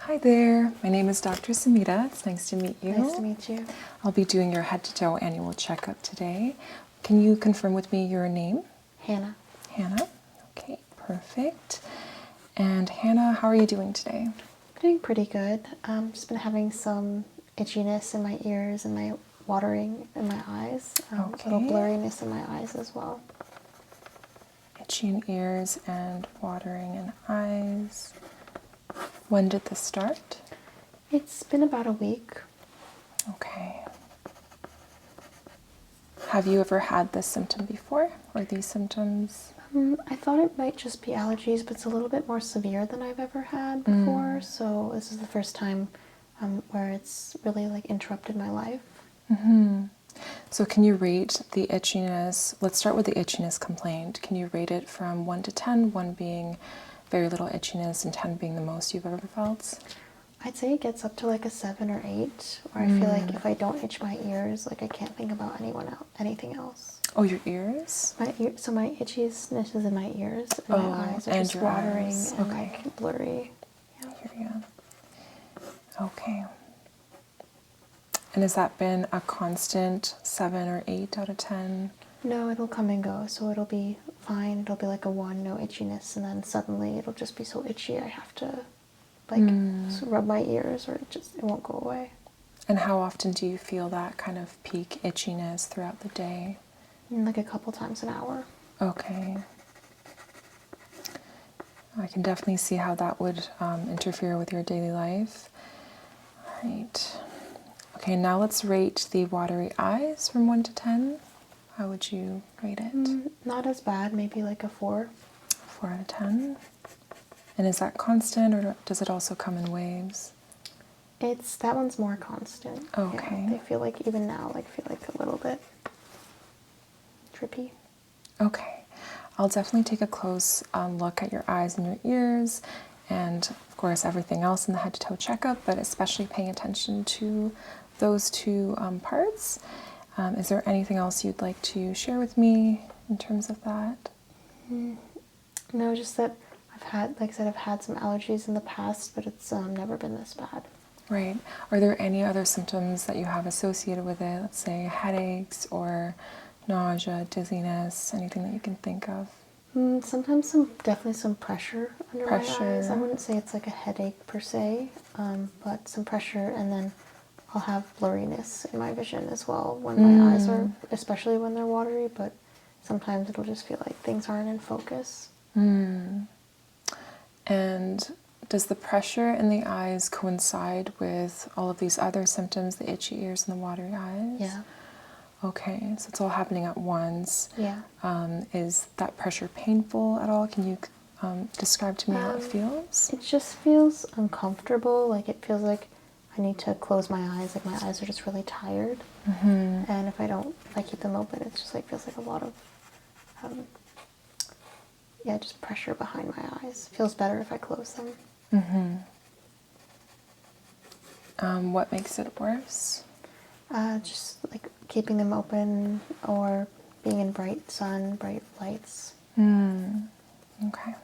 Hi there, my name is Dr. Semide. It's nice to meet you. Nice to meet you. I'll be doing your head to toe annual checkup today. Can you confirm with me your name? Hannah. Hannah. Okay, perfect. And Hannah, how are you doing today? Doing pretty good. Just been having some itchiness in my ears and my watering in my eyes. Okay. A little blurriness in my eyes as well. Itchy in ears and watering in eyes. When did this start? It's been about a week. Okay. Have you ever had this symptom before, or these symptoms? I thought it might just be allergies, but it's a little bit more severe than I've ever had before. So this is the first time where it's really like interrupted my life. So can you rate the itchiness? Let's start with the itchiness complaint. Can you rate it from 1 to 10, 1 being very little itchiness and 10 being the most you've ever felt? I'd say it gets up to like a 7 or 8, where I feel like if I don't itch my ears, like I can't think about anything else. Oh, your ears? So my itchiness is in my ears, and my eyes are just watering and like blurry. Yeah. I hear you. Okay. And has that been a constant 7 or 8 out of 10? No, it'll come and go, so it'll be fine. It'll be like a 1, no itchiness, and then suddenly it'll just be so itchy I have to like rub my ears, or it won't go away. And how often do you feel that kind of peak itchiness throughout the day? Like a couple times an hour. Okay. I can definitely see how that would interfere with your daily life. All right. Okay, now let's rate the watery eyes from 1 to 10. How would you rate it? Not as bad, maybe like a 4. 4 out of 10. And is that constant, or does it also come in waves? That one's more constant. Okay. Yeah, they feel like even now, feel like a little bit trippy. Okay. I'll definitely take a close look at your eyes and your ears, and of course everything else in the head to toe checkup, but especially paying attention to those two parts. Is there anything else you'd like to share with me in terms of that? No, just that I've had some allergies in the past, but it's never been this bad. Right. Are there any other symptoms that you have associated with it? Let's say headaches or nausea, dizziness, anything that you can think of? Sometimes definitely some pressure under my eyes. I wouldn't say it's like a headache per se, but some pressure, and then I'll have blurriness in my vision as well when my eyes are, especially when they're watery, but sometimes it'll just feel like things aren't in focus. And does the pressure in the eyes coincide with all of these other symptoms, the itchy ears and the watery eyes? Yeah. Okay, so it's all happening at once. Yeah. Is that pressure painful at all? Can you describe to me how it feels? It just feels uncomfortable. Like it feels like I need to close my eyes. Like my eyes are just really tired. And if I keep them open, it just feels like a lot of, just pressure behind my eyes. It feels better if I close them. What makes it worse? Just like keeping them open or being in bright sun, bright lights. Okay.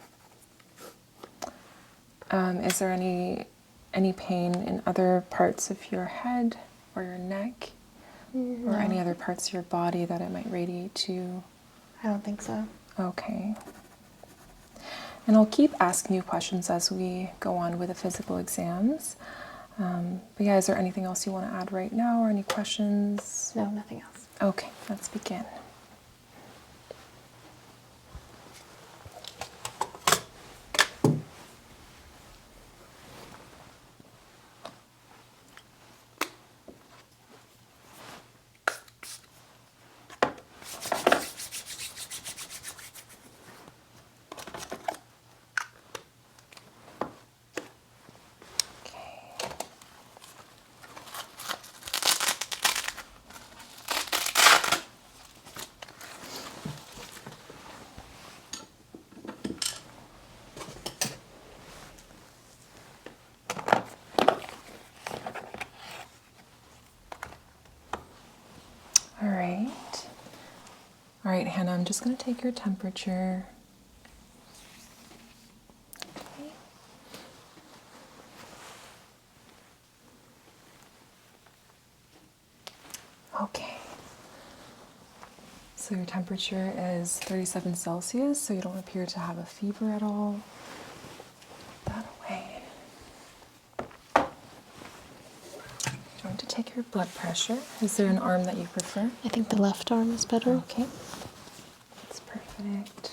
Is there any pain in other parts of your head or your neck? No. Or any other parts of your body that it might radiate to? I don't think so. Okay. And I'll keep asking you questions as we go on with the physical exams. But yeah, is there anything else you want to add right now, or any questions? No, nothing else. Okay, let's begin. All right, Hannah, I'm just going to take your temperature. Okay. So your temperature is 37 Celsius, so you don't appear to have a fever at all. Put that away. I'm going to take your blood pressure. Is there an arm that you prefer? I think the left arm is better. Okay. That's perfect.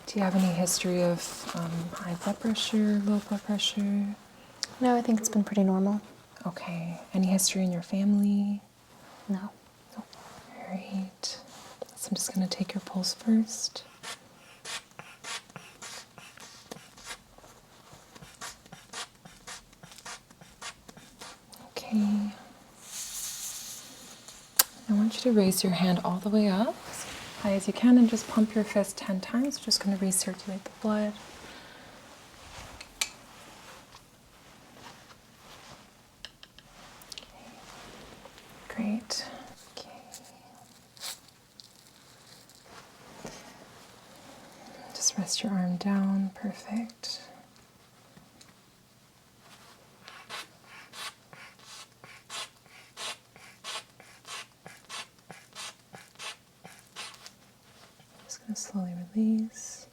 Do you have any history of high blood pressure, low blood pressure? No, I think it's been pretty normal. Okay. Any history in your family? No. Nope. All right. So I'm just going to take your pulse first. Okay. I want you to raise your hand all the way up as high as you can and just pump your fist 10 times. We're just going to recirculate the blood. Great. Okay. Just rest your arm down. Perfect. Just going to slowly release.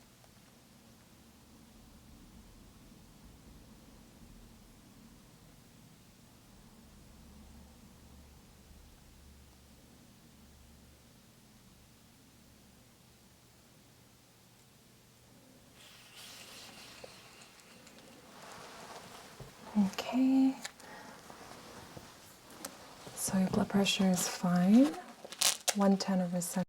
Okay, so your blood pressure is fine, 110/70.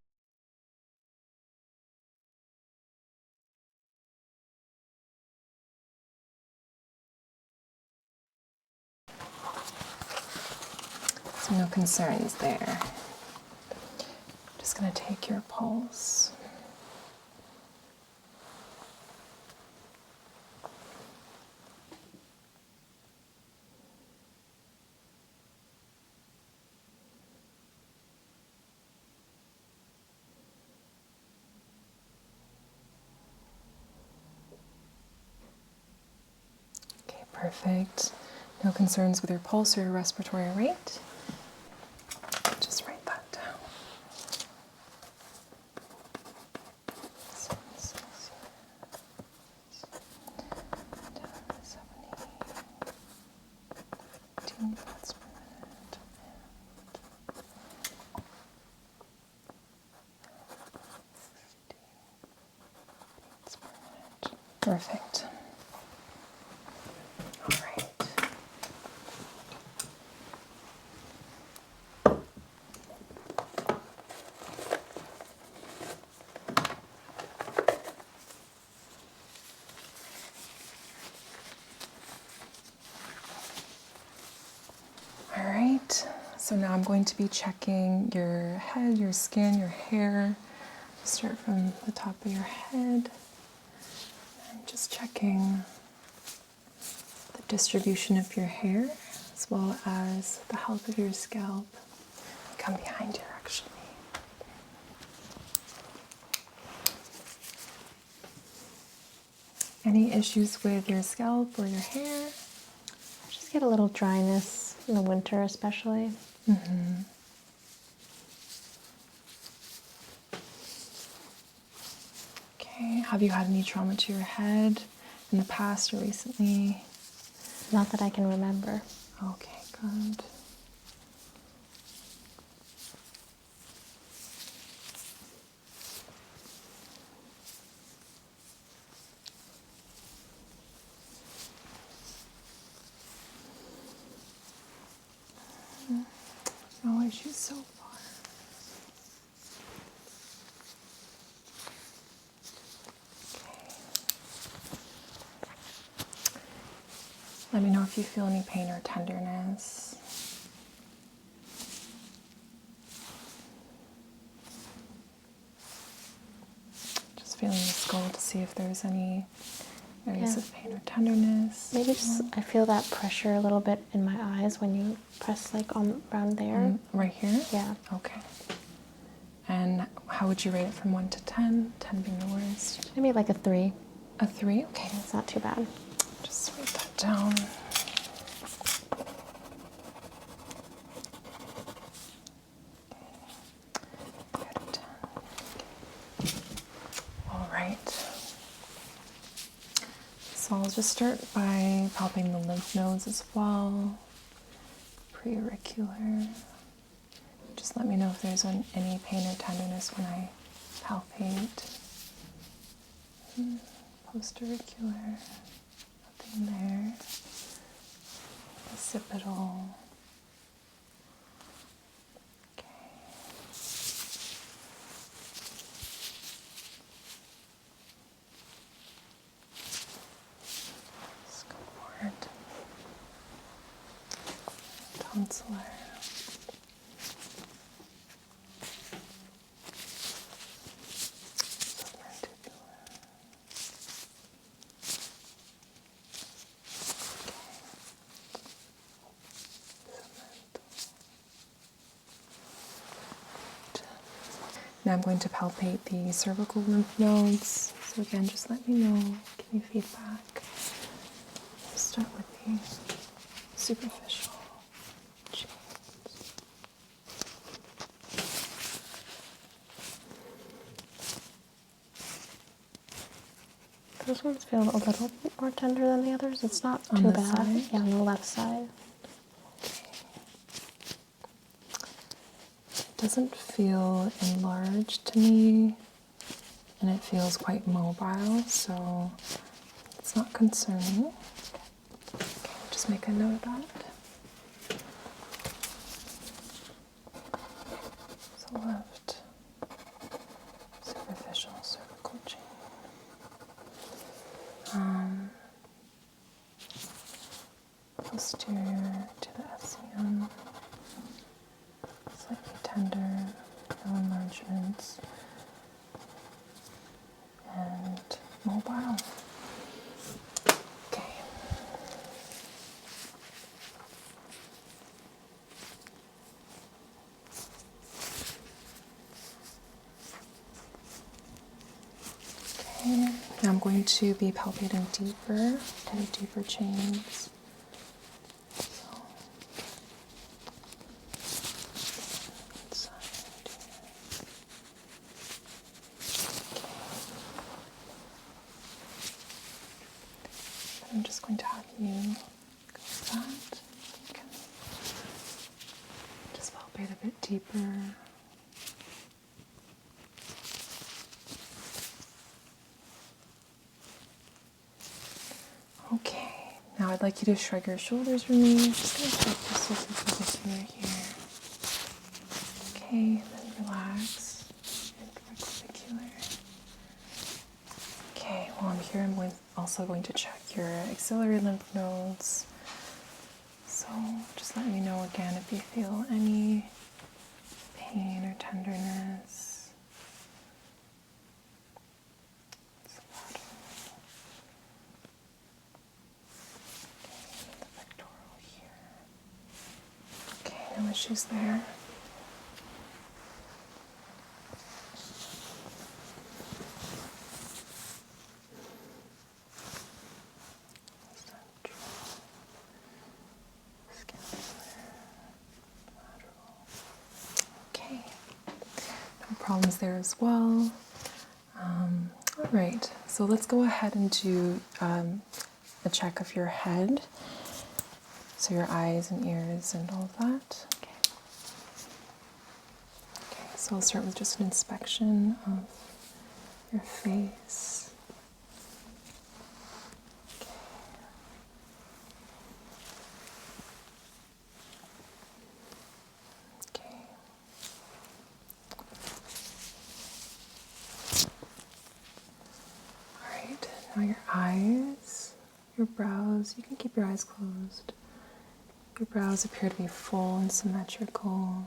So no concerns there. Just going to take your pulse. Okay, perfect. No concerns with your pulse or your respiratory rate. Just write that down. Perfect. All right. All right. So now I'm going to be checking your head, your skin, your hair. Start from the top of your head. I'm just checking the distribution of your hair as well as the health of your scalp. Come behind you, actually. Any issues with your scalp or your hair? I just get a little dryness in the winter, especially. Mm-hmm. Okay. Have you had any trauma to your head in the past or recently? Not that I can remember. Okay, good. No issues so far. Okay. Let me know if you feel any pain or tenderness. Just feeling the skull to see if there's any areas of pain or tenderness. Maybe just I feel that pressure a little bit in my eyes when you press like on around there. Right here? Yeah. Okay. And how would you rate it from 1 to 10? 10 being the worst. Maybe like a 3. A 3? Okay. It's not too bad. Just write that down. All right. So I'll just start by palpating the lymph nodes as well. Preauricular. Just let me know if there's any pain or tenderness when I palpate. Postauricular. Nothing there. Occipital. Okay. Scaphoid. Tonsillar. Now I'm going to palpate the cervical lymph nodes. So again, just let me know, give me feedback. We'll start with the superficial chains. Those ones feel a little bit more tender than the others. It's not On too this bad. side? Yeah, on the left side. It doesn't feel enlarged to me, and it feels quite mobile, so it's not concerning. Okay, just make a note of that. So left superficial cervical chain. Posterior to the SCM. Slightly tender, no enlargements, and mobile. Okay. Okay, now I'm going to be palpating deeper, to the deeper chains. I'm just going to have you go with that. Okay. Just palpate a bit deeper. Okay, now I'd like you to shrug your shoulders for me. Just going to check the surface of the ear here. Okay, then relax. Infraclavicular. Okay, while I'm here, I'm also going to check your axillary lymph nodes. So just let me know again if you feel any pain or tenderness. The pectoral here. Okay, no issues there. Okay, no problems there as well. All right, so let's go ahead and do a check of your head. So your eyes and ears and all of that. Okay. Okay, so I'll start with just an inspection of your face. Okay. All right, now your eyes, your brows, you can keep your eyes closed. Your brows appear to be full and symmetrical.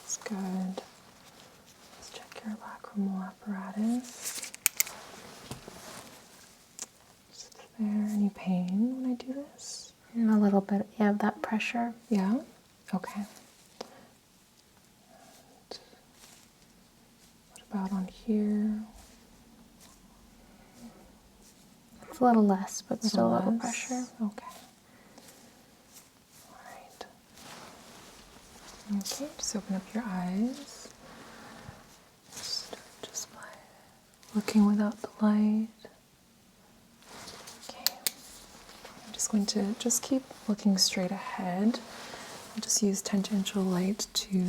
That's good. Let's check your lacrimal apparatus. Is there any pain when I do this? And a little bit, yeah, of that pressure. Yeah? Okay. And what about on here? It's a little less, but still a little less? pressure. Okay. All right. Okay, just open up your eyes. Start just by looking without the light. Okay. I'm just going to just keep looking straight ahead. I'll just use tangential light to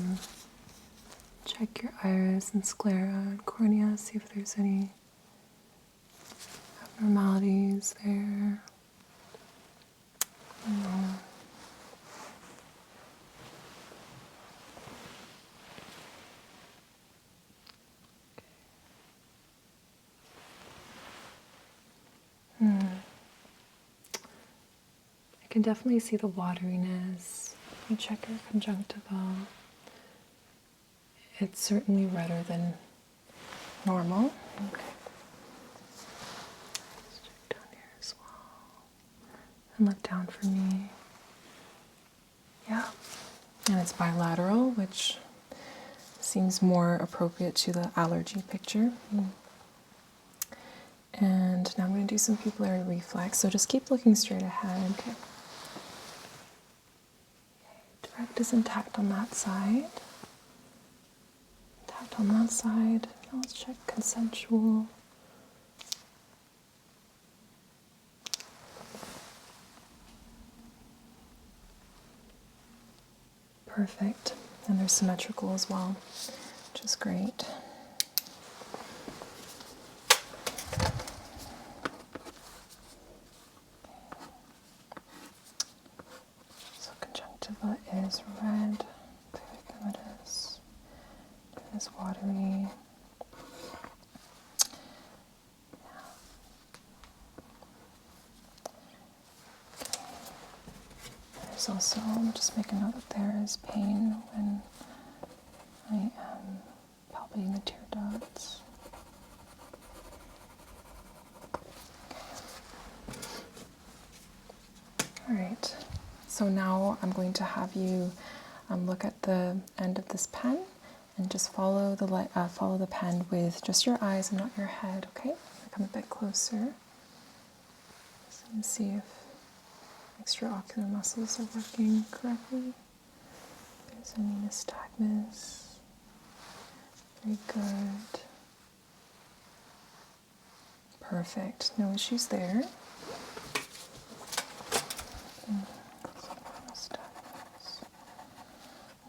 check your iris and sclera and cornea, see if there's any abnormalities there. I can definitely see the wateriness. You check your conjunctiva. It's certainly redder than normal. Okay. Let's check down here as well. And look down for me. Yeah. And it's bilateral, which seems more appropriate to the allergy picture. And now I'm going to do some pupillary reflex. So just keep looking straight ahead. Okay. Direct is intact on that side. Intact on that side. Now let's check consensual. Perfect. And they're symmetrical as well, which is great. So conjunctiva is red, periculitis, it is watery. There's also, I'll just make a note that there is pain when I am palpating the tear ducts. All right, so now I'm going to have you look at the end of this pen and just follow the pen with just your eyes and not your head, okay? Come a bit closer so you can see if extraocular muscles are working correctly. If there's any nystagmus. Very good. Perfect. No issues there.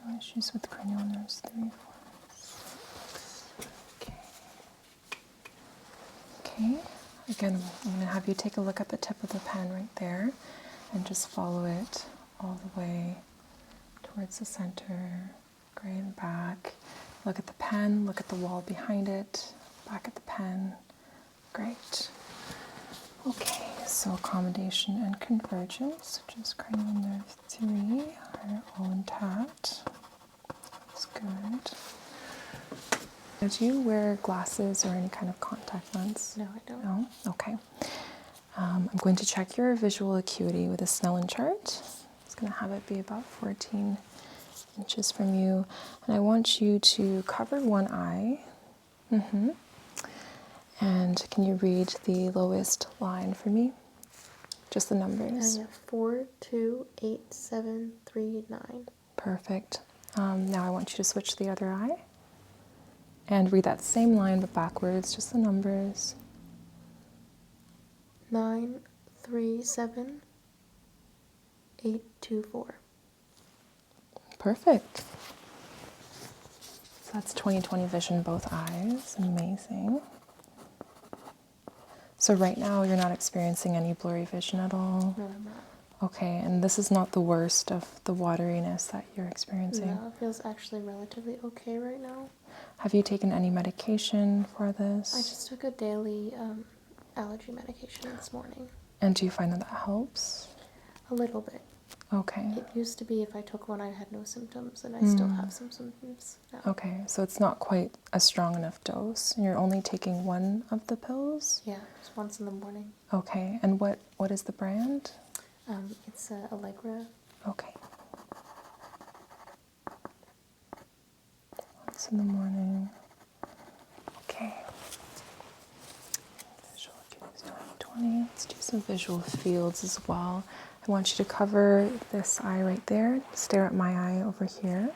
No issues with cranial nerves 3, 4, 6. Okay. Okay. Again, I'm going to have you take a look at the tip of the pen right there and just follow it all the way towards the center, great, and back. Look at the pen, look at the wall behind it, back at the pen. Great. Okay, so accommodation and convergence, which is cranial nerve 3, are all intact. That's good. Do you wear glasses or any kind of contact lens? No, I don't. No? Okay. I'm going to check your visual acuity with a Snellen chart. It's going to have it be about 14 inches from you. And I want you to cover one eye. And can you read the lowest line for me? Just the numbers. 4, 2, 8, 7, 3, 9. Perfect. Now I want you to switch the other eye. And read that same line but backwards, just the numbers. 9, 3, 7, 8, 2, 4. Perfect. So that's 20/20 vision, both eyes. Amazing. So right now you're not experiencing any blurry vision at all? No, I'm not. Okay, and this is not the worst of the wateriness that you're experiencing? No, it feels actually relatively okay right now. Have you taken any medication for this? I just took a daily allergy medication this morning. And do you find that helps? A little bit. Okay. It used to be if I took one I had no symptoms, and I still have some symptoms now. Okay, so it's not quite a strong enough dose, and you're only taking one of the pills? Yeah, just once in the morning. Okay, and what is the brand? It's Allegra. Okay. Once in the morning. Okay. Visual acuity is 20/20. Let's do some visual fields as well. I want you to cover this eye right there, stare at my eye over here.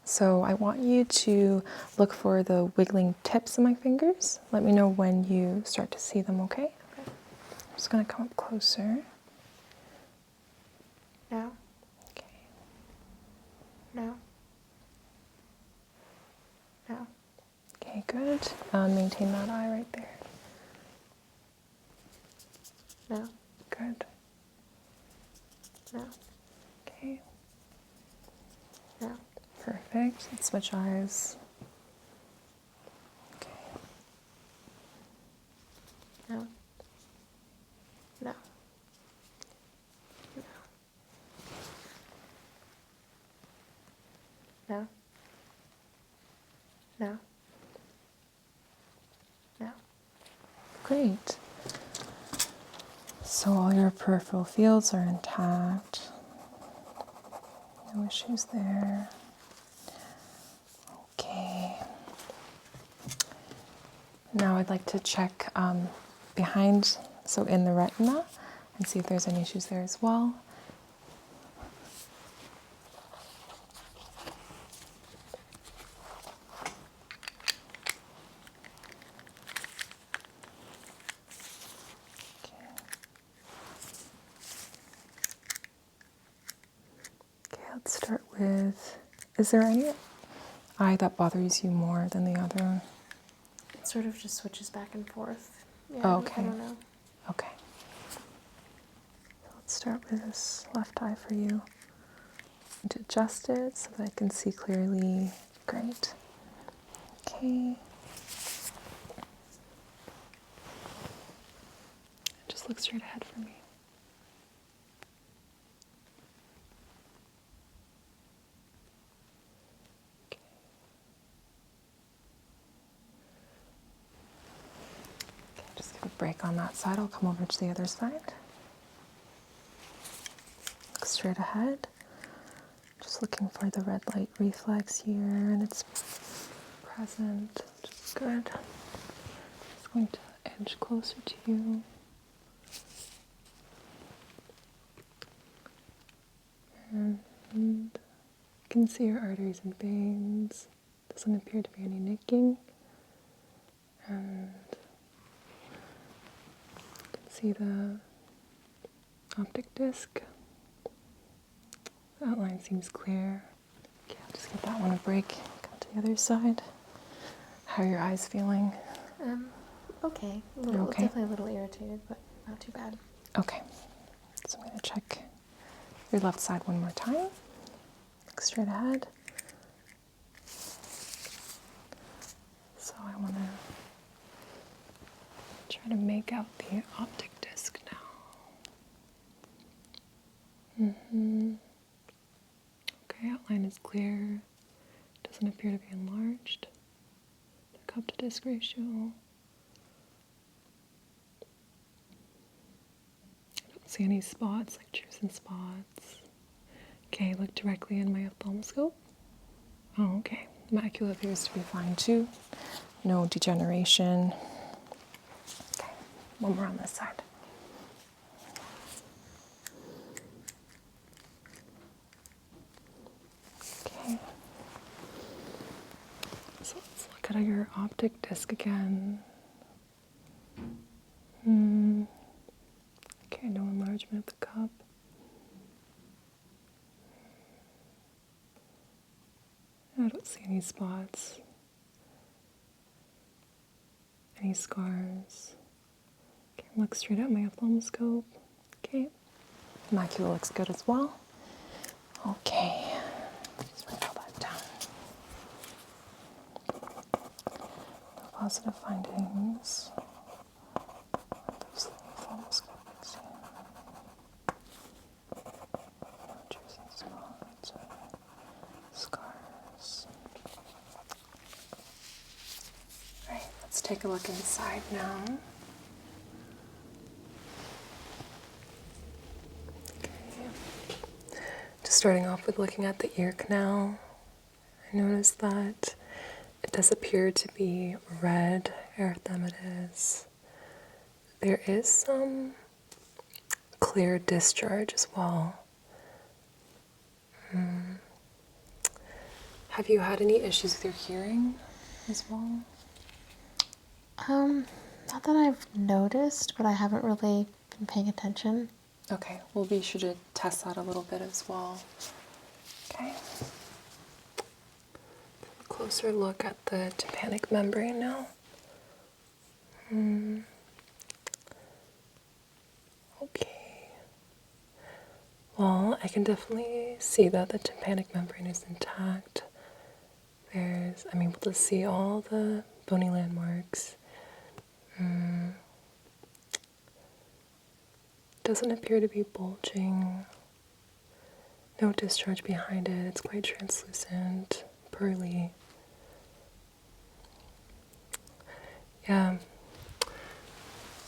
So I want you to look for the wiggling tips of my fingers. Let me know when you start to see them, okay? I'm just going to come up closer. Now. Okay. Now. Now. Okay, good. Maintain that eye right there. Now. Good. Now. Okay. Now. Perfect. Let's switch eyes. Okay. Now. Now. Now. Now. Now. Great. So all your peripheral fields are intact. No issues there. Okay. Now I'd like to check behind, so in the retina, and see if there's any issues there as well. Okay, let's start with, is there any eye that bothers you more than the other? It sort of just switches back and forth. Yeah, Oh, okay. I don't know. Okay. So let's start with this left eye for you. And to adjust it so that I can see clearly. Great. Okay. Just look straight ahead for me. Okay. Okay, just give a break on that side. I'll come over to the other side. Look straight ahead. Just looking for the red light reflex here, and it's present, which is good. Just going to edge closer to you. And you can see your arteries and veins. Doesn't appear to be any nicking. And you can see the optic disc. The outline seems clear. Okay, I'll just give that one a break. Come to the other side. How are your eyes feeling? Okay. Okay? Definitely a little irritated, but not too bad. Okay. So I'm going to check your left side one more time. Look straight ahead. So I want to try to make out the optic disc now. Okay, outline is clear. Doesn't appear to be enlarged. The cup to disc ratio. I don't see any spots, like trusin spots. Okay, look directly in my ophthalmoscope. Oh, okay. Macula appears to be fine too. No degeneration. Okay, one more on this side. Okay. So let's look at your optic disc again. Okay, no enlargement of the cup. I don't see any spots, any scars. Okay, look straight at my ophthalmoscope. Okay, macula looks good as well. Okay, just write all that down. No positive findings. Those ophthalmoscopics. No intrusive spots or scars. All right, let's take a look inside now. Just starting off with looking at the ear canal, I noticed that it does appear to be red erythematous. There is some clear discharge as well. Have you had any issues with your hearing as well? Not that I've noticed, but I haven't really been paying attention. Okay, we'll be sure to test that a little bit as well. Okay. A closer look at the tympanic membrane now. Okay. Well, I can definitely see that the tympanic membrane is intact. I'm able to see all the bony landmarks. Doesn't appear to be bulging. No discharge behind it. It's quite translucent, pearly. Yeah.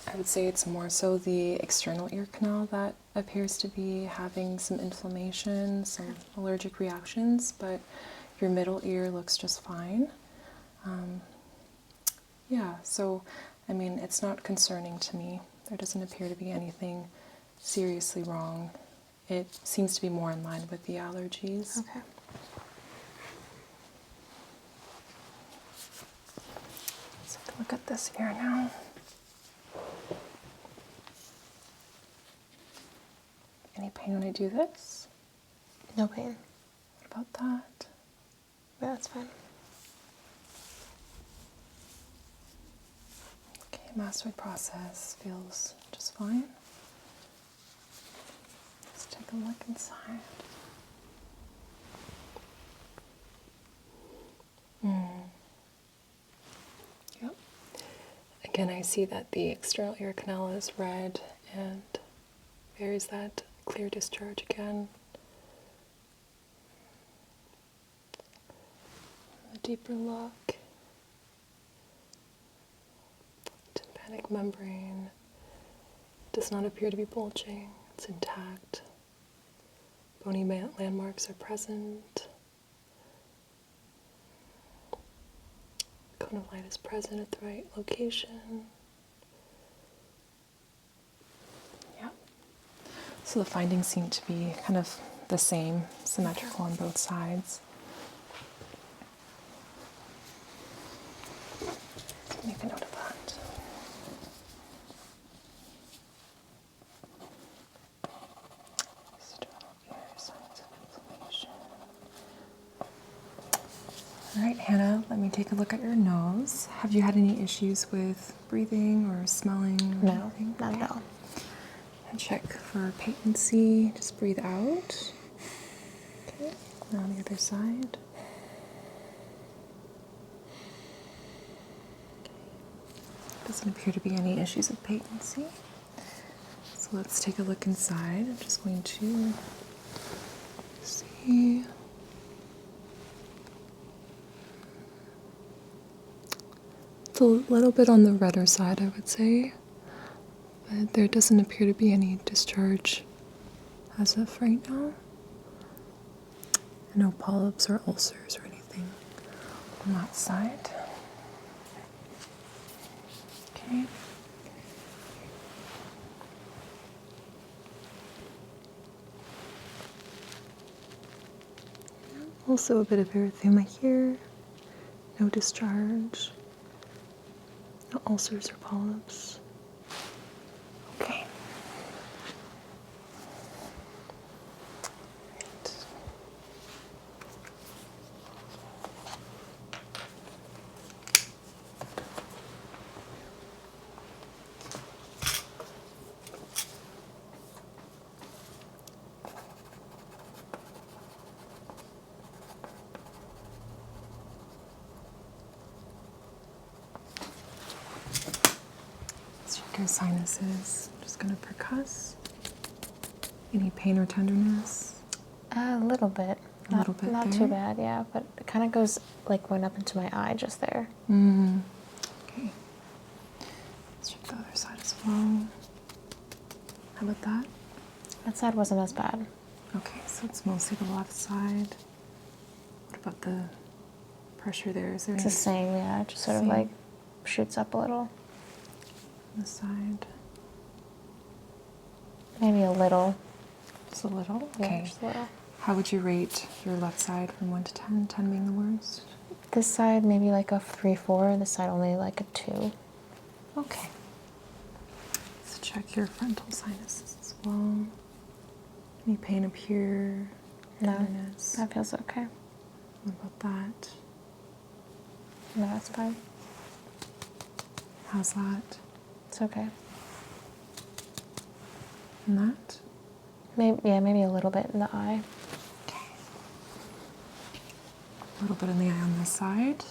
I would say it's more so the external ear canal that appears to be having some inflammation, some allergic reactions, but your middle ear looks just fine. Yeah, so, I mean, it's not concerning to me. There doesn't appear to be anything seriously wrong. It seems to be more in line with the allergies. Okay. Let's take a look at this ear now. Any pain when I do this? No pain. What about that? Yeah, that's fine. Okay, mastoid process feels just fine. Let's take a look inside. Yep. Again, I see that the external ear canal is red, and there's that clear discharge again. A deeper look. Tympanic membrane does not appear to be bulging. It's intact. Bony landmarks are present. Cone of light is present at the right location. Yeah. So the findings seem to be kind of the same, symmetrical on both sides. Make a note of that. External ear, signs of inflammation. All right, Hannah, let me take a look at your nose. Have you had any issues with breathing or smelling? Or No, anything? not at all. And check for patency. Just breathe out. Okay, now on the other side. Doesn't appear to be any issues with patency. So let's take a look inside. I'm just going to see. It's a little bit on the redder side, I would say. But there doesn't appear to be any discharge as of right now. No polyps or ulcers or anything on that side. Okay. Also a bit of erythema here. No discharge. No ulcers or polyps. Okay. Let's check your sinuses. I'm just going to percuss. Any pain or tenderness? A little bit. A little bit Not there? too bad, yeah, but it kind of goes like went up into my eye just there. Okay. Let's check the other side as well. How about that? That side wasn't as bad. Okay, so it's mostly the left side. What about the pressure there? Is there It's any the same, yeah. It just sort of Same. like shoots up a little. on the side? Maybe a little. Just a little? Yeah, Okay. just a little. How would you rate your left side from 1 to 10, 10 being the worst? This side maybe like a 3, 4. This side only like a 2. Okay. Let's check your frontal sinuses as well. Any pain up here? No, Tenderness? that feels okay. What about that? No, that's fine. How's that? It's okay. And that? Maybe a little bit in the eye. Okay. A little bit in the eye on this side.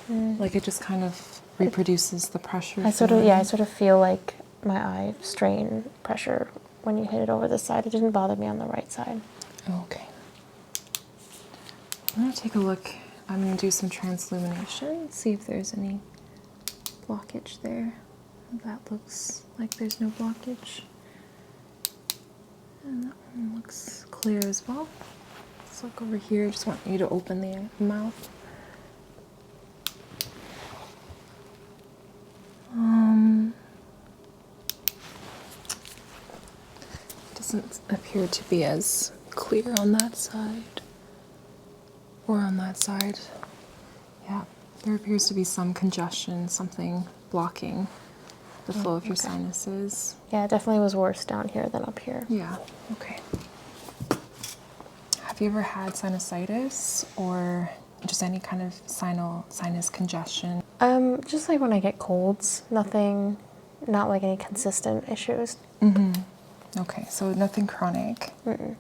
Like it just kind of reproduces the pressure. I sort of feel like my eye strain pressure when you hit it over this side. It didn't bother me on the right side. Okay. I'm going to take a look. I'm going to do some translumination, see if there's any blockage there. That looks like there's no blockage. And that one looks clear as well. Let's look over here. I just want you to open the mouth. Doesn't appear to be as clear on that side or on that side. Yeah, there appears to be some congestion, something blocking the flow of your sinuses. Yeah, it definitely was worse down here than up here. Yeah, okay. Have you ever had sinusitis or just any kind of sinus congestion? Just like when I get colds, not like any consistent issues. Okay, so nothing chronic. Mm-mm.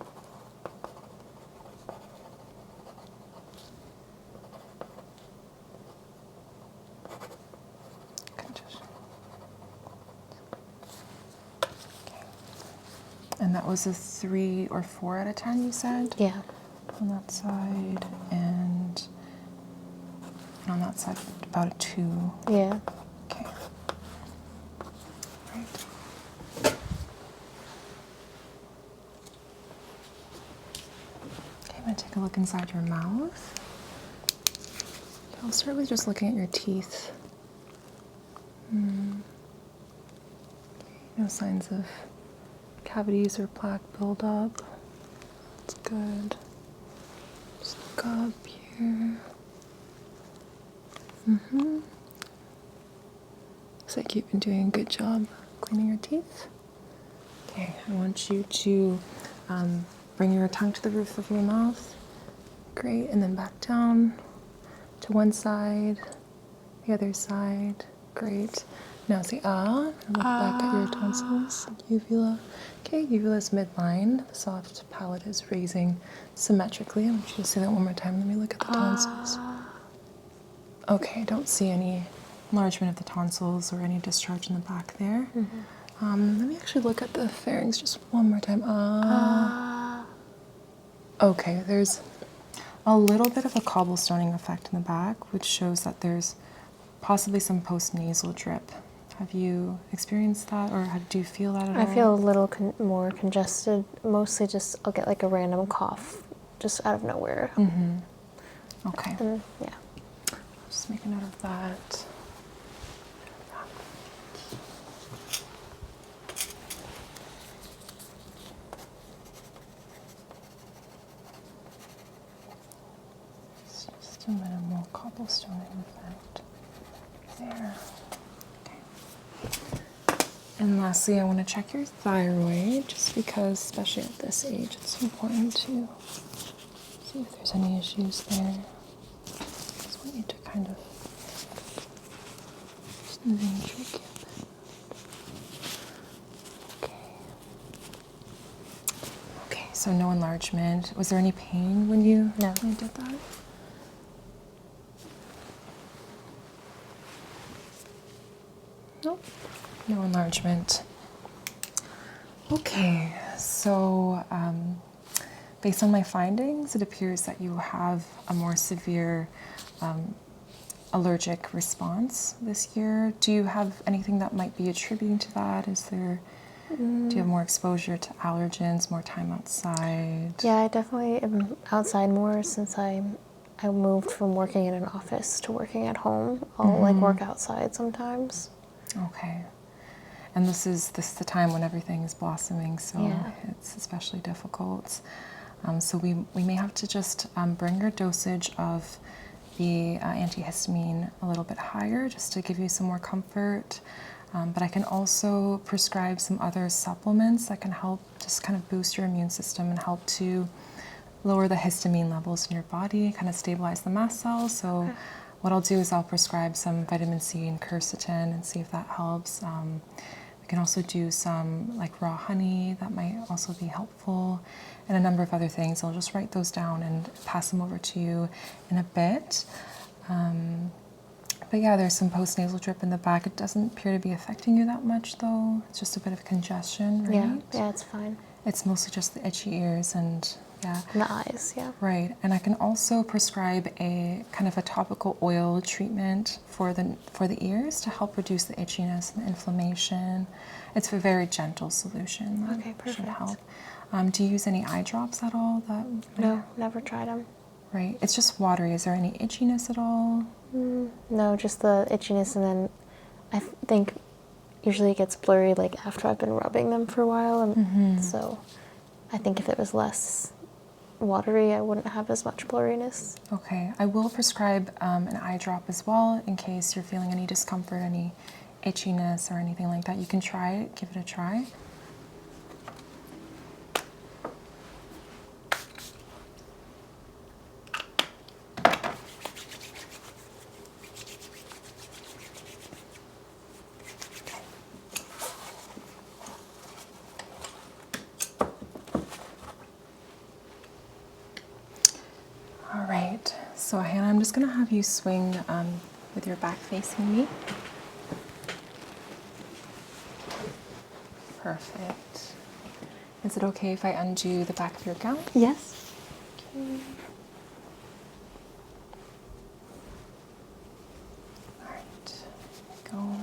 Congestion. Okay. And that was a 3 or 4 out of 10, you said? Yeah. On that side, and on that side, about a 2. Yeah. Okay. Right. Okay, I'm going to take a look inside your mouth. Okay, I'll start with just looking at your teeth. No signs of cavities or plaque buildup. That's good. Just look up here. Looks like you've been doing a good job cleaning your teeth. Okay, I want you to bring your tongue to the roof of your mouth. Great, and then back down to one side, the other side. Great. Now say ah. Look back at your tonsils. Uvula. Okay, uvula is midline. The soft palate is raising symmetrically. I want you to say that one more time. Let me look at the tonsils. Okay, don't see any enlargement of the tonsils or any discharge in the back there. Let me actually look at the pharynx just one more time. Okay, there's a little bit of a cobblestoning effect in the back, which shows that there's possibly some post-nasal drip. Have you experienced that, or do you feel that at all? I feel a little more congested. Mostly just, I'll get like a random cough just out of nowhere. Okay. And, yeah. Just make a note of that. It's just a minimal cobblestoning effect there. And lastly, I want to check your thyroid, just because, especially at this age, it's important to see if there's any issues there. Just want you to kind of just trick it. Okay. Okay, so no enlargement. Was there any pain when you No. did that? Nope. No enlargement. Okay, so based on my findings, it appears that you have a more severe allergic response this year. Do you have anything that might be attributing to that? Do you have more exposure to allergens, more time outside? Yeah, I definitely am outside more since I moved from working in an office to working at home. I'll like work outside sometimes. Okay. And this is the time when everything is blossoming, so Yeah. it's especially difficult. So we may have to just bring your dosage of the antihistamine a little bit higher just to give you some more comfort. But I can also prescribe some other supplements that can help just kind of boost your immune system and help to lower the histamine levels in your body, kind of stabilize the mast cells. So what I'll do is I'll prescribe some vitamin C and quercetin and see if that helps. We can also do some like raw honey, that might also be helpful, and a number of other things. I'll just write those down and pass them over to you in a bit. But yeah, there's some postnasal drip in the back. It doesn't appear to be affecting you that much though. It's just a bit of congestion, right? Yeah, it's fine. It's mostly just the itchy ears and yeah. And the eyes, yeah. Right, and I can also prescribe a kind of a topical oil treatment for the ears to help reduce the itchiness and the inflammation. It's a very gentle solution that Okay, perfect. should help. Do you use any eye drops at all? No, never tried them. Right, it's just watery. Is there any itchiness at all? No, just the itchiness, and then I think usually it gets blurry like after I've been rubbing them for a while, and so I think if it was less watery, I wouldn't have as much blurriness. Okay, I will prescribe an eye drop as well in case you're feeling any discomfort, any itchiness or anything like that. You can try it, give it a try. All right, so Hannah, I'm just gonna have you swing with your back facing me. Perfect. Is it okay if I undo the back of your gown? Yes. Okay. All right, there we go.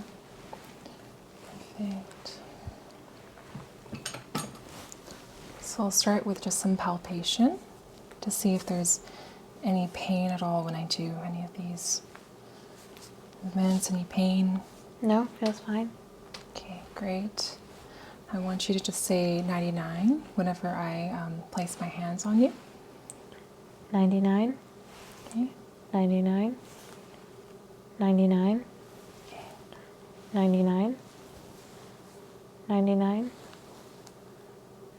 Perfect. So I'll start with just some palpation to see if there's any pain at all when I do any of these movements. Any pain? No, feels fine. Okay, great. I want you to just say 99 whenever I place my hands on you. 99. Okay. 99. 99. Okay. 99. 99.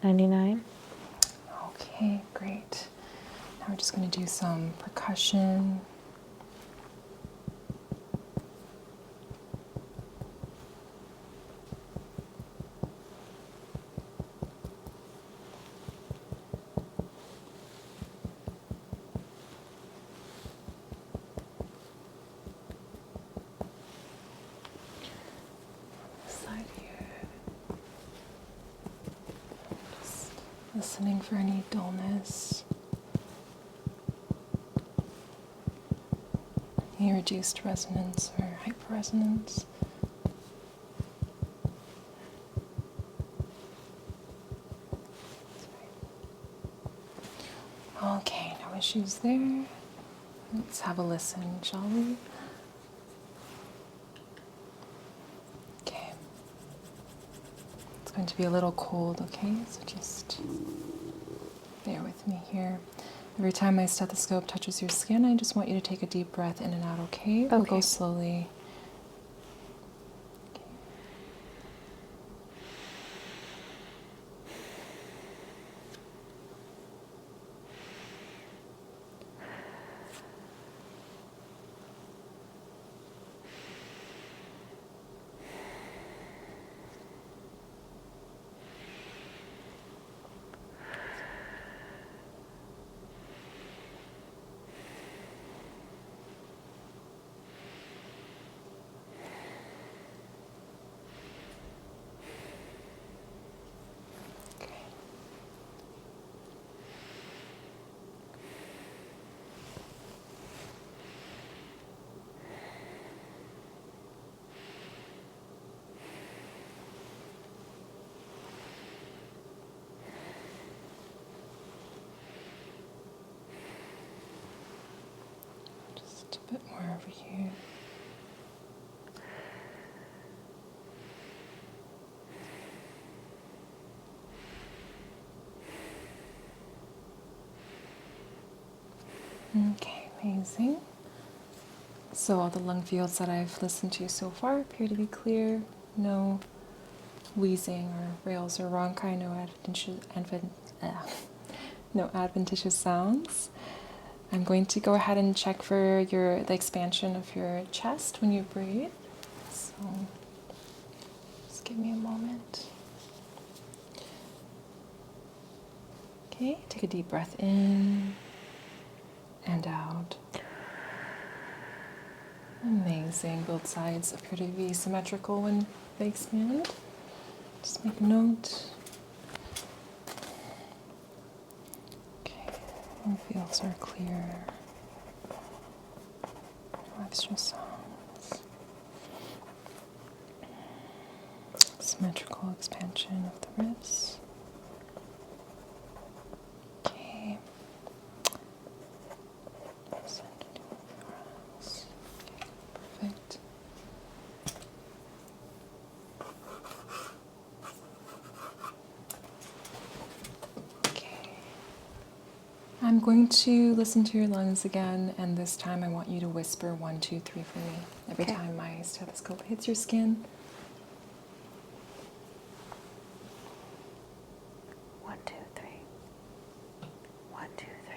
99. Okay, great. Now we're just going to do some percussion. Side here. Just listening for any dullness. Any reduced resonance or hyperresonance. Okay, no issues there. Let's have a listen, shall we? Okay. It's going to be a little cold, okay? So just bear with me here. Every time my stethoscope touches your skin, I just want you to take a deep breath in and out, okay? We'll go slowly. Okay. Just a bit more over here. Okay, amazing. So all the lung fields that I've listened to so far appear to be clear. No wheezing or rales or rhonchi, no adventitious sounds. I'm going to go ahead and check for the expansion of your chest when you breathe. So just give me a moment. Okay, take a deep breath in and out. Amazing. Both sides appear to be symmetrical when they expand. Just make a note. Okay, lung fields are clear. No extra sounds. Symmetrical expansion of the ribs. Okay. Perfect. Okay. I'm going to listen to your lungs again, and this time I want you to whisper 1, 2, 3 for me every time my stethoscope hits your skin. 1, 2, 3. 1, 2, 3.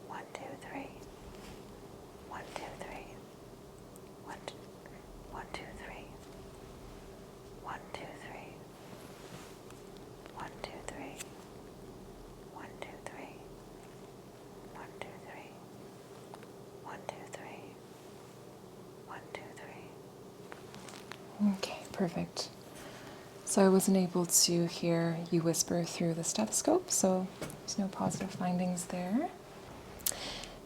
1, 2, 3. 1, 2, 3. 1, 2, 3. 1, 2, 3. 1, 2, 3. 1, 2, 3. 1, 2, 3. 1, 2, 3. 1, 2, 3. Okay, perfect. So I wasn't able to hear you whisper through the stethoscope, so there's no positive findings there.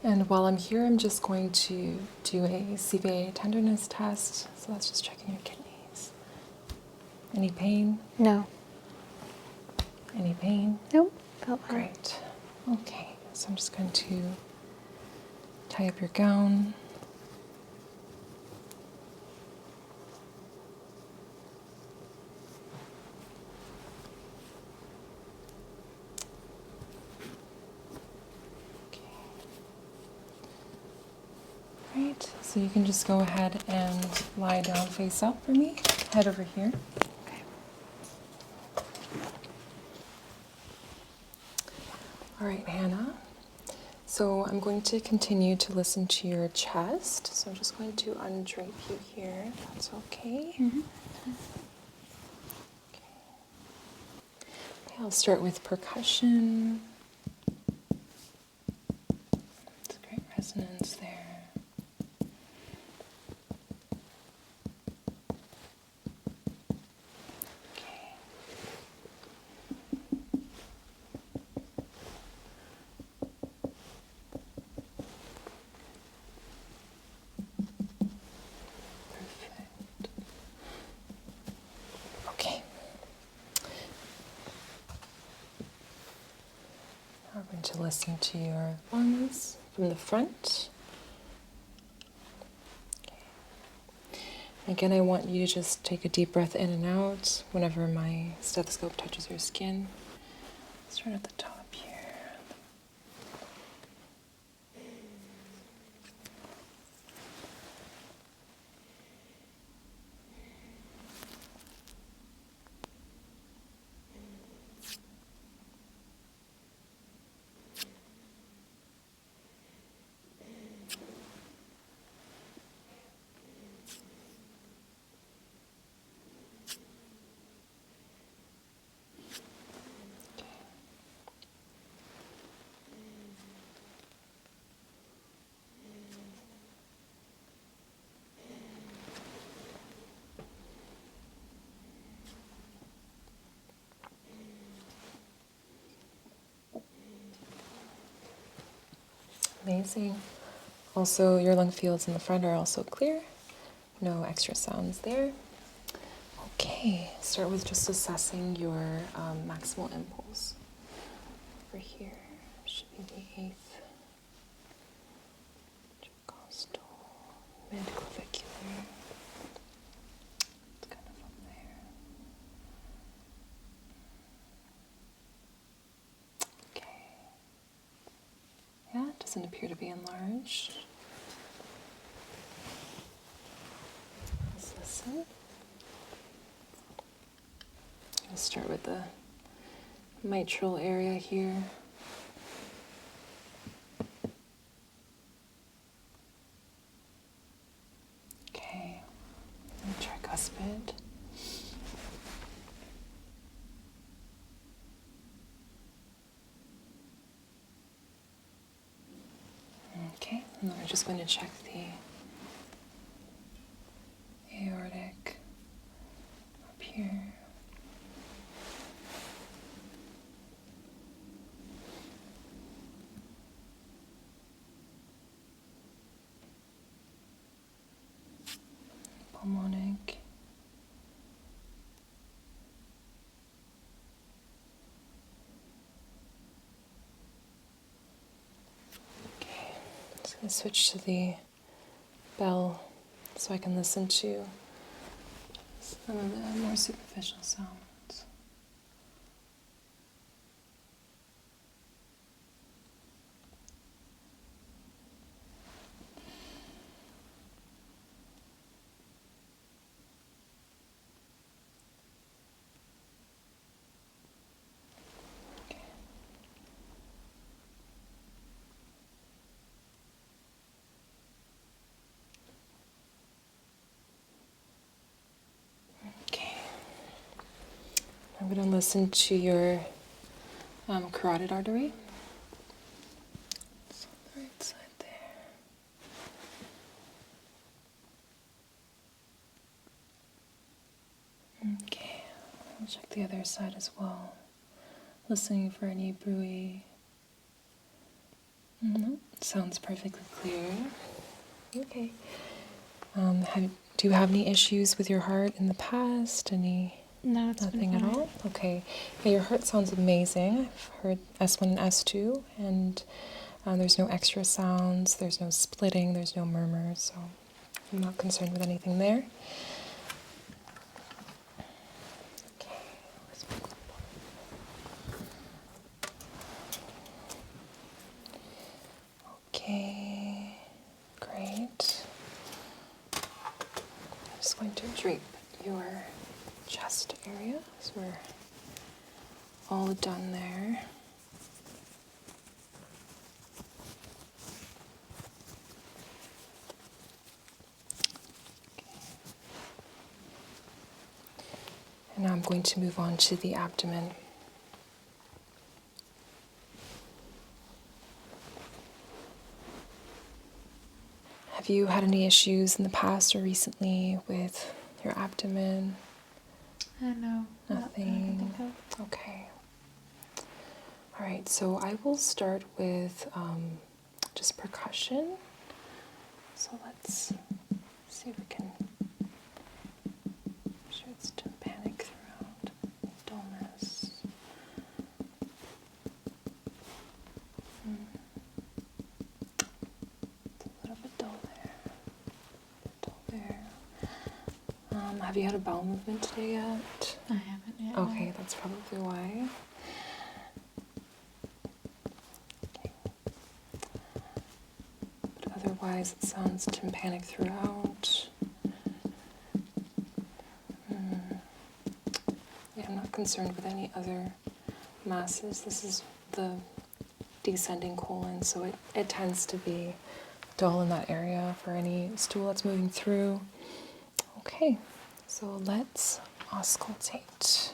And while I'm here, I'm just going to do a CVA tenderness test. So that's just checking your kidneys. Any pain? No. Any pain? Nope. Felt fine. Great. Okay, so I'm just going to tie up your gown. Great. So you can just go ahead and lie down face up for me. Head over here. Okay. All right, Hannah. So I'm going to continue to listen to your chest. So I'm just going to undrape you here, if that's okay. Mm-hmm. Okay, I'll start with percussion. It's great resonance there. Okay. Perfect. Okay. Now we're going to listen to your lungs from the front. Again, I want you to just take a deep breath in and out whenever my stethoscope touches your skin. Start at the top here. Amazing. Also, your lung fields in the front are also clear. No extra sounds there. Okay, start with just assessing your maximal impulse. Over here should be the 8th intercostal, midclavicular. It's kind of up there. Okay. Yeah, doesn't appear to be enlarged. Let's listen. I'll start with the mitral area here. Okay, and tricuspid. Okay, and then we're just going to check the aortic up here. Pulmonic. Okay, I'm just going to switch to the bell so I can listen to some of the more superficial sounds. Okay. I'm going to listen to your carotid artery. It's on the right side there. Okay, I'll check the other side as well. Listening for any bruit. No, sounds perfectly clear. Okay. Do you have any issues with your heart in the past? No, it's Nothing been at fine. all? Okay. Yeah, your heart sounds amazing. I've heard S1 and S2, and there's no extra sounds, there's no splitting, there's no murmurs, so I'm not concerned with anything there. Okay. Okay, great. I'm just going to drape your chest area, so we're all done there. And now I'm going to move on to the abdomen. Have you had any issues in the past or recently with your abdomen? No. Nothing. Not that I can think of. Okay. All right, so I will start with just percussion. So let's see if we can. I'm sure it's tympanic throughout, dullness. It's a little bit dull there. Have you had a bowel movement today yet? I haven't yet. Okay, No. that's probably why. Okay. But otherwise, it sounds tympanic throughout. Yeah, I'm not concerned with any other masses. This is the descending colon, so it tends to be dull in that area for any stool that's moving through. Okay, so let's auscultate.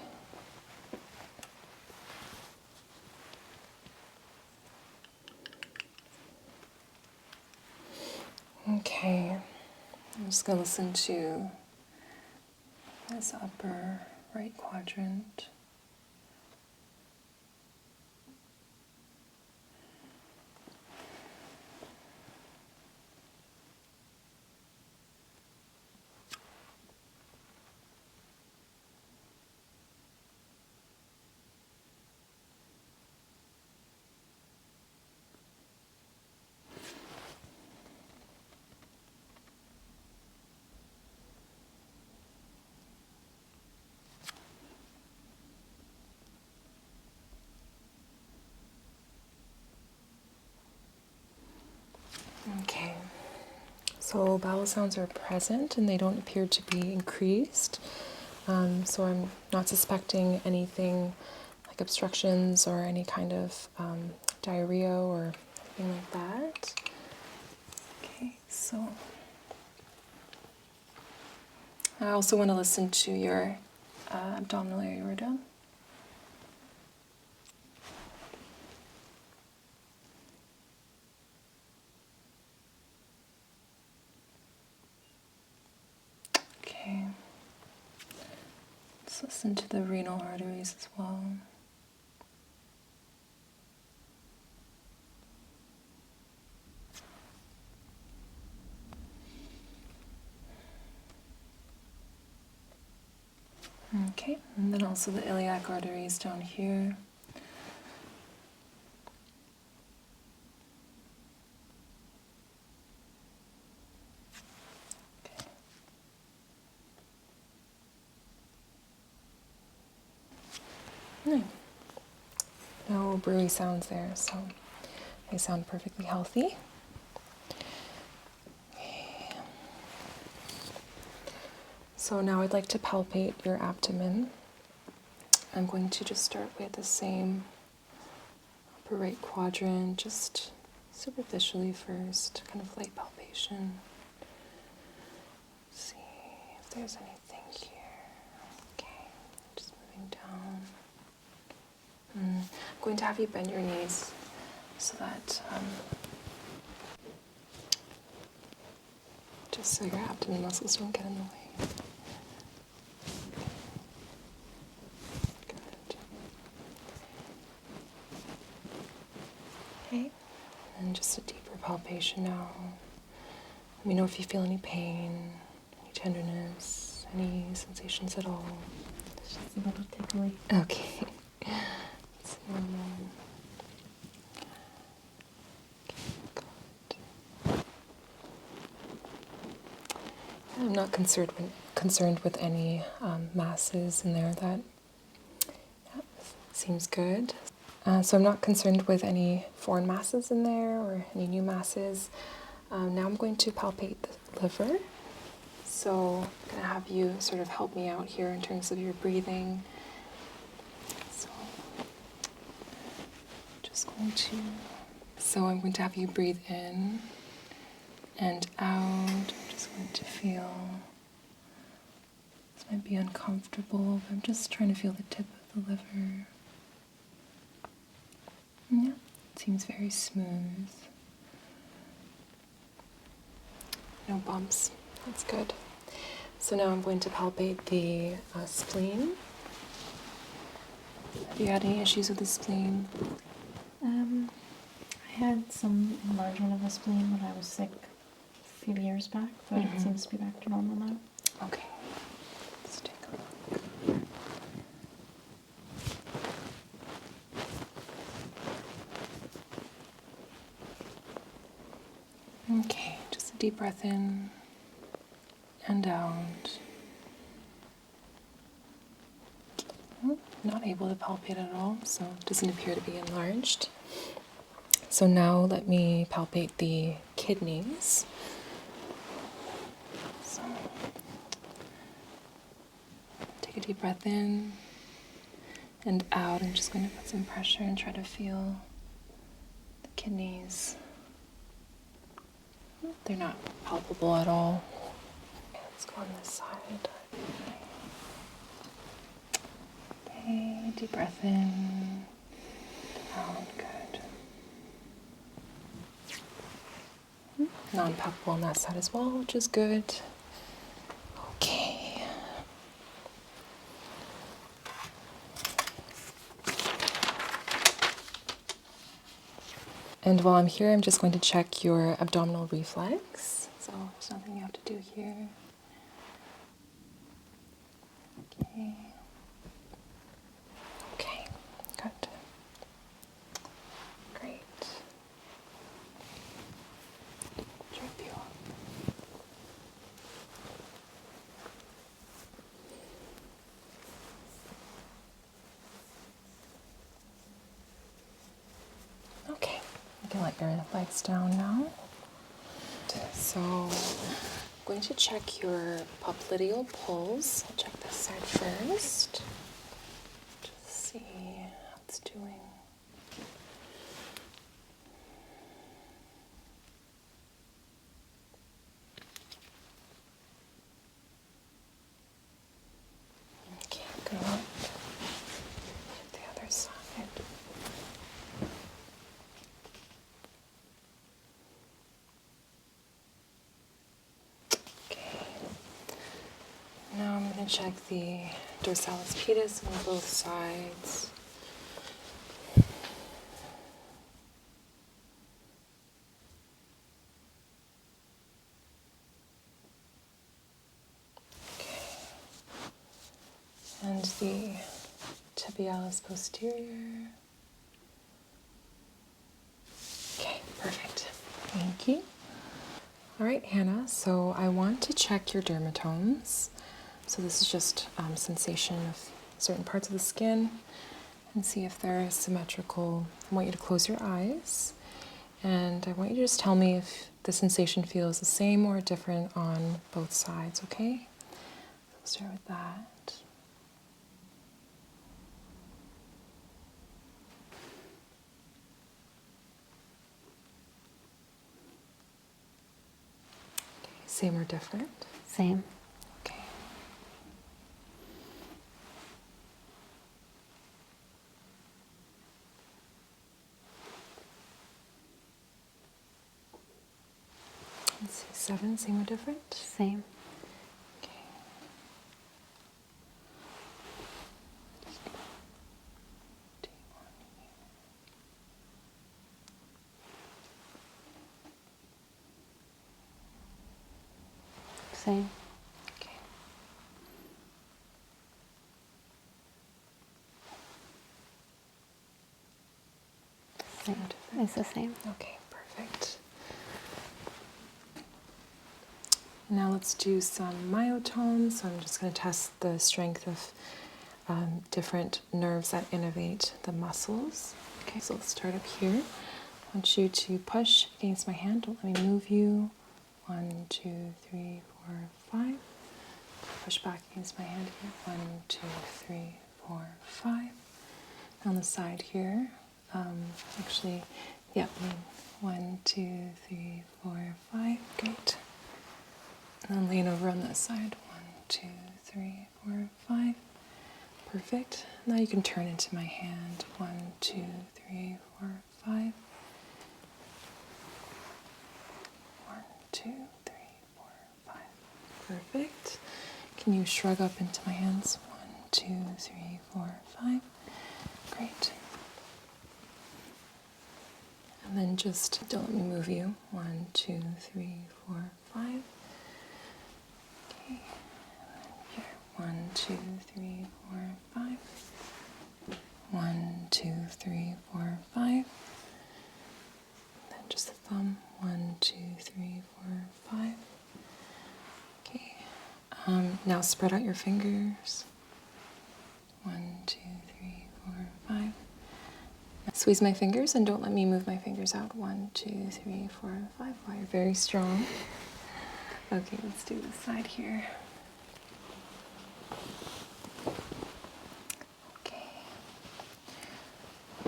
Okay, I'm just going to listen to this upper right quadrant. So bowel sounds are present and they don't appear to be increased. So I'm not suspecting anything like obstructions or any kind of diarrhea or anything like that. Okay, so I also want to listen to your abdominal aorta. Okay. Let's listen to the renal arteries as well. Okay, and then also the iliac arteries down here. Okay. No brewy sounds there, so they sound perfectly healthy. Okay. So now I'd like to palpate your abdomen. I'm going to just start with the same upper right quadrant, just superficially first, kind of light palpation. See if there's anything here. Okay, just moving down. I'm going to have you bend your knees so that just so your abdomen muscles don't get in the way. Good. Okay, and just a deeper palpation now. Let me know if you feel any pain, any tenderness, any sensations at all. It's just a little tickly. Okay. It's normal. Okay, good. I'm not concerned with any masses in there. That seems good. So I'm not concerned with any foreign masses in there or any new masses. Now I'm going to palpate the liver. So I'm going to have you sort of help me out here in terms of your breathing. So I'm going to have you breathe in and out. I'm just going to feel, this might be uncomfortable, but I'm just trying to feel the tip of the liver. Yeah, it seems very smooth. No bumps. That's good. So now I'm going to palpate the spleen. Have you had any issues with the spleen? I had some enlargement of the spleen when I was sick a few years back, but it seems to be back to normal now. Okay. Let's take a look. Okay, just a deep breath in and out. Not able to palpate at all, so it doesn't appear to be enlarged. So now let me palpate the kidneys. So take a deep breath in and out. I'm just going to put some pressure and try to feel the kidneys. They're not palpable at all. Okay, let's go on this side. Okay, deep breath in, out, good. Non-palpable on that side as well, which is good. Okay. And while I'm here, I'm just going to check your abdominal reflex. So there's nothing you have to do here. Okay. Okay, good. Great. Drip you up. Okay, you can let your legs down now. So I'm going to check your popliteal pulse. I'll check this side first. Just see how it's doing. Okay, good. The other side. Now I'm going to check the dorsalis pedis on both sides. Okay. And the tibialis posterior. Okay, perfect. Thank you. All right, Hannah, so I want to check your dermatomes. So this is just sensation of certain parts of the skin and see if they're symmetrical. I want you to close your eyes and I want you to just tell me if the sensation feels the same or different on both sides, okay? We'll start with that. Okay, same or different? Same. Okay. Let's see, 7, same or different? Same. Okay. Same. Okay. Same. It's the same. Okay, perfect. Now let's do some myotomes. So I'm just going to test the strength of different nerves that innervate the muscles. Okay, so let's start up here. I want you to push against my hand. Don't let me move you. 1, 2, 3, 4, 5. Push back against my hand here. 1, 2, 3, 4, 5. On the side here, actually, yeah, 1, 2, 3, 4, 5. Great. And then lean over on this side. 1, 2, 3, 4, 5. Perfect. Now you can turn into my hand. 1, 2, 3, 4, 5. 1, 2, 3, 4, 5. Perfect. Can you shrug up into my hands? 1, 2, 3, 4, 5. Great. And then just don't let me move you. 1, 2, 3, 4, 5. Okay. And then here. 1, 2, 3, 4, 5. 1, 2, 3, 4, 5. Then just the thumb. 1, 2, 3, 4, 5. Okay. Now spread out your fingers. 1, 2, 3, 4, 5. Now squeeze my fingers and don't let me move my fingers out. 1, 2, 3, 4, 5. Wow, you're very strong. Okay, let's do this side here. Okay.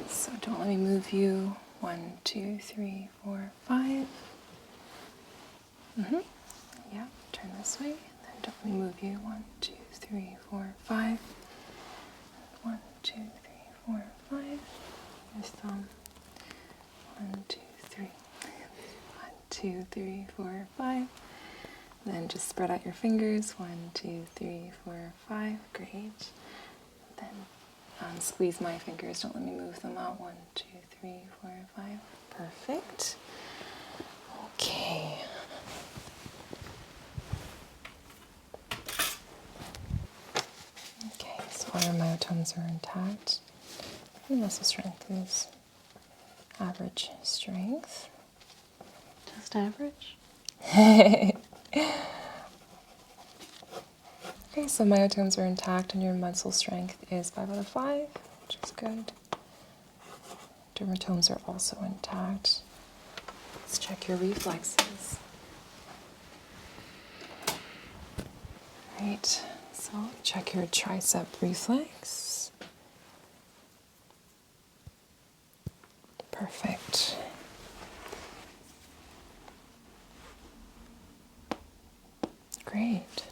So don't let me move you. 1, 2, 3, 4, 5. Yeah, turn this way. Then don't let me move you. 1, 2, 3, 4, 5. 1, 2, 3, 4, 5. Your thumb. 1, 2, 3. 1, 2, 3, 4, 5. Then just spread out your fingers. 1, 2, 3, 4, 5. Great. Then squeeze my fingers. Don't let me move them out. 1, 2, 3, 4, 5. Perfect. Okay. Okay, so all your myotomes are intact. Your muscle strength is average strength. Just average? Okay, so myotomes are intact and your muscle strength is 5 out of 5, which is good. Dermatomes are also intact. Let's check your reflexes. Great. So check your tricep reflex. Perfect. Great.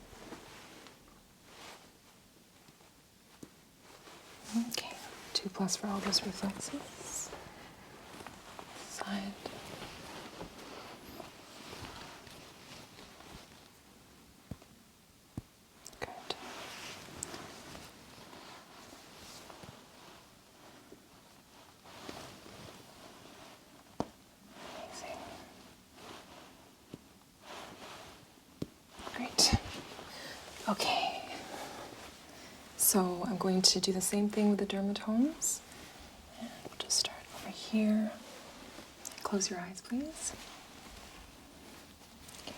Okay. 2+ for all those reflexes. Side. Good. Amazing. Great. Okay. So I'm going to do the same thing with the dermatomes. And we'll just start over here. Close your eyes, please. Okay.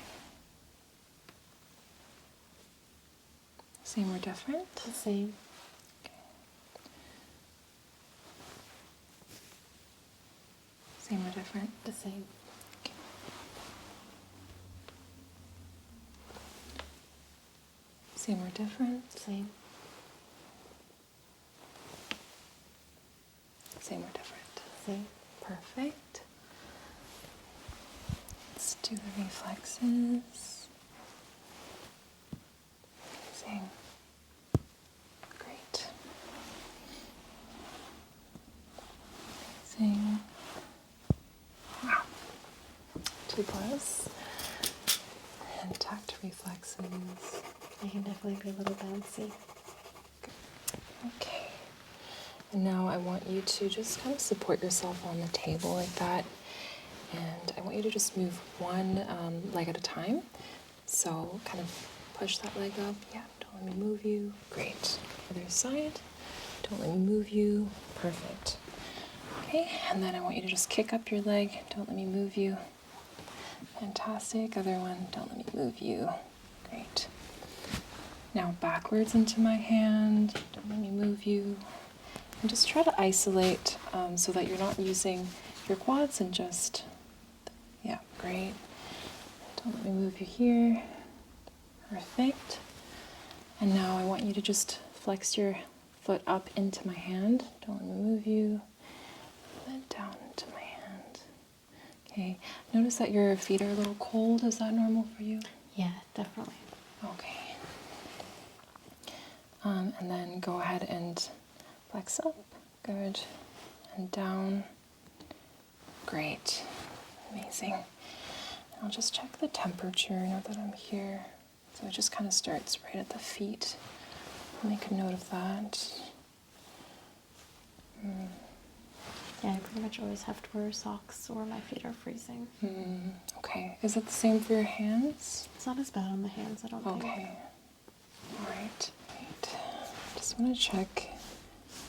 Same or different? The same. Okay. Same or different? The same. Okay. Same or different? Same. Same or different? Same. Perfect. Let's do the reflexes. Amazing. Great. Amazing. Wow. 2+. Intact reflexes. They can definitely be a little bouncy. Okay. And now I want you to just kind of support yourself on the table like that. And I want you to just move one leg at a time. So kind of push that leg up. Yeah, don't let me move you. Great. Other side. Don't let me move you. Perfect. Okay, and then I want you to just kick up your leg. Don't let me move you. Fantastic. Other one. Don't let me move you. Great. Now backwards into my hand. Don't let me move you. And just try to isolate so that you're not using your quads and just, yeah, great. Don't let me move you here. Perfect. And now I want you to just flex your foot up into my hand. Don't let me move you. And then down into my hand. Okay. Notice that your feet are a little cold. Is that normal for you? Yeah, definitely. Okay. And then go ahead and flex up. Good. And down. Great. Amazing. I'll just check the temperature now that I'm here. So it just kind of starts right at the feet. I'll make a note of that. Yeah, I pretty much always have to wear socks or my feet are freezing. Okay. Is it the same for your hands? It's not as bad on the hands, I don't think. Okay. All right. Great. Just want to check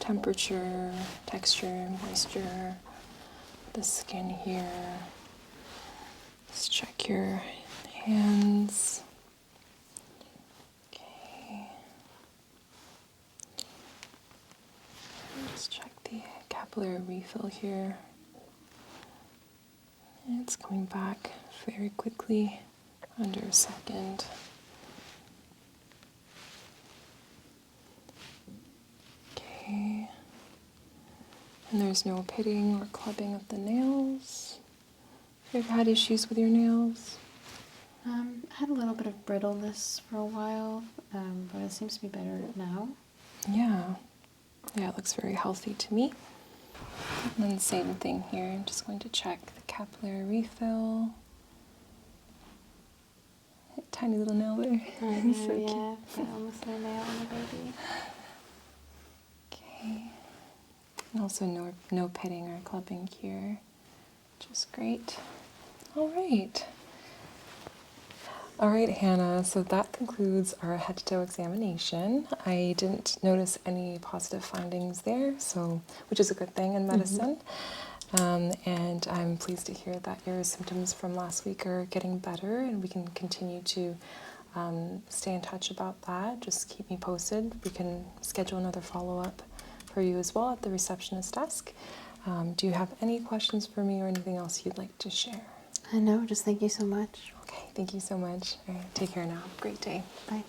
temperature, texture, moisture, the skin here. Just check your hands. Okay. And just check the capillary refill here. And it's coming back very quickly, under a second. Okay. And there's no pitting or clubbing of the nails. Have you ever had issues with your nails? I had a little bit of brittleness for a while, but it seems to be better now. Yeah. Yeah, it looks very healthy to me. And then the same thing here. I'm just going to check the capillary refill. Tiny little nail there. I know, So cute. yeah. Got almost a nail on the baby. Okay. And also no pitting or clubbing here, which is great. All right. All right, Hannah, so that concludes our head to toe examination. I didn't notice any positive findings there, which is a good thing in medicine. And I'm pleased to hear that your symptoms from last week are getting better, and we can continue to stay in touch about that. Just keep me posted. We can schedule another follow-up for you as well at the receptionist desk. Do you have any questions for me or anything else you'd like to share? I know, just thank you so much. Okay, thank you so much. All right, take care now. Great day. Bye.